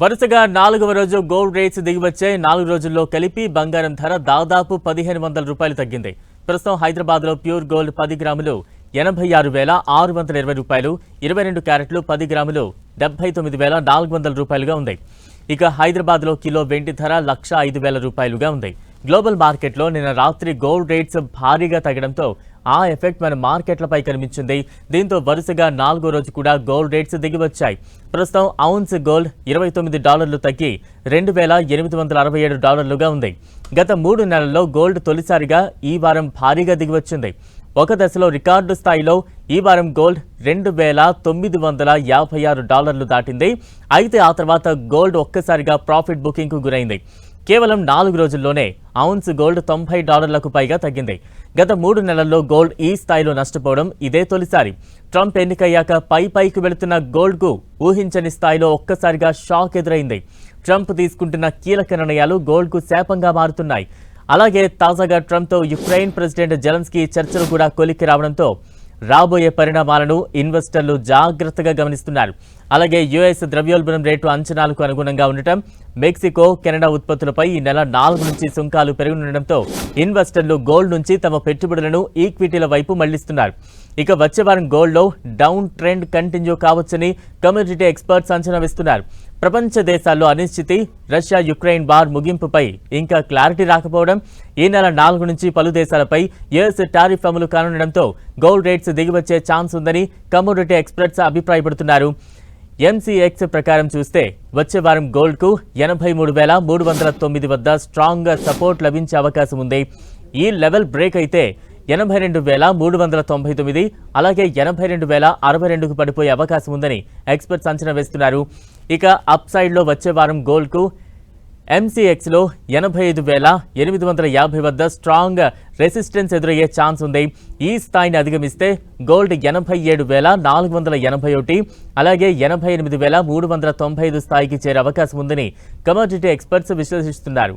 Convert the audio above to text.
వరుసగా 4వ రోజు గోల్డ్ రేట్స్ దిగివచ్చే 4 రోజుల్లో కలిపి బంగారం ధర దాదాపు 1500 రూపాయలు తగ్గింది. ప్రస్తుతం హైదరాబాద్లో ప్యూర్ గోల్డ్ 10 గ్రాములు 86,620 రూపాయలు, 22 క్యారెట్లు 10 గ్రాములు 79,400 రూపాయలుగా ఉంది. ఇక హైదరాబాద్లో కిలో వెండి ధర 1,05,000 రూపాయలుగా ఉంది. గ్లోబల్ మార్కెట్లో నిన్న రాత్రి గోల్డ్ రేట్స్ భారీగా తగ్గడంతో ఆ ఎఫెక్ట్ మన మార్కెట్లపై కనిపించింది. దీంతో వరుసగా 4వ రోజు కూడా గోల్డ్ రేట్స్ దిగివచ్చాయి. ప్రస్తుతం ఔన్స్ గోల్డ్ $29 తగ్గి $2,867గా ఉంది. గత 3 నెలల్లో గోల్డ్ తొలిసారిగా ఈ వారం భారీగా దిగివచ్చింది. ఒక దశలో రికార్డు స్థాయిలో ఈ వారం గోల్డ్ $2,956 దాటింది. అయితే ఆ తర్వాత గోల్డ్ ఒక్కసారిగా ప్రాఫిట్ బుకింగ్కు గురైంది. కేవలం 4 రోజుల్లోనే ఔన్స్ గోల్డ్ $90లకు పైగా తగ్గింది. గత 3 నెలల్లో గోల్డ్ ఈ స్థాయిలో నష్టపోవడం ఇదే తొలిసారి. ట్రంప్ ఎన్నికయ్యాక పైకి వెళుతున్న గోల్డ్కు ఊహించని స్థాయిలో ఒక్కసారిగా షాక్ ఎదురైంది. ట్రంప్ తీసుకుంటున్న కీలక నిర్ణయాలు గోల్డ్కు శాపంగా మారుతున్నాయి. అలాగే తాజాగా ట్రంప్తో యుక్రెయిన్ ప్రెసిడెంట్ జెలెన్స్కీ చర్చలు కూడా కొలిక్కి రావడంతో రాబోయే పరిణామాలను ఇన్వెస్టర్లు జాగ్రత్తగా గమనిస్తున్నారు. అలాగే యుఎస్ ద్రవ్యోల్బణం రేటు అంచనాలకు అనుగుణంగా ఉండటం, మెక్సికో, కెనడా ఉత్పత్తులపై ఈ నెల 4 నుంచి సుంకాలు పెరగనుండటంతో ఇన్వెస్టర్లు గోల్డ్ నుంచి తమ పెట్టుబడులను ఈక్విటీల వైపు మళ్లిస్తున్నారు. ఇక వచ్చే వారం గోల్డ్లో డౌన్ ట్రెండ్ కంటిన్యూ కావచ్చని కమోడిటీ ఎక్స్పర్ట్స్ అంచనా వేస్తున్నారు. ప్రపంచ దేశాల్లో అనిశ్చితి, రష్యా యుక్రెయిన్ వార్ ముగింపుపై ఇంకా క్లారిటీ రాకపోవడం, ఈ నెల 4 నుంచి పలు దేశాలపై యుఎస్ టారిఫ్ అమలు కానుండటంతో గోల్డ్ రేట్స్ దిగివచ్చే ఛాన్స్ ఉందని కమోడిటీ ఎక్స్పర్ట్స్ అభిప్రాయపడుతున్నారు. ఎంసీఎక్స్ ప్రకారం చూస్తే వచ్చే వారం గోల్డ్కు 83,309 వద్ద స్ట్రాంగ్ సపోర్ట్ లభించే అవకాశం ఉంది. ఈ లెవెల్ బ్రేక్ అయితే 82,399 అలాగే 82,062కు పడిపోయే అవకాశం ఉందని ఎక్స్పర్ట్స్ అంచనా వేస్తున్నారు. ఇక అప్ సైడ్లో వచ్చే వారం గోల్డ్కు ఎంసీఎక్స్లో 85,850 వద్ద స్ట్రాంగ్ రెసిస్టెన్స్ ఎదురయ్యే ఛాన్స్ ఉంది. ఈ స్థాయిని అధిగమిస్తే గోల్డ్ 87,481 అలాగే 88,395 స్థాయికి చేరే అవకాశం ఉందని కమోడిటీ ఎక్స్పర్ట్స్ విశ్లేషిస్తున్నారు.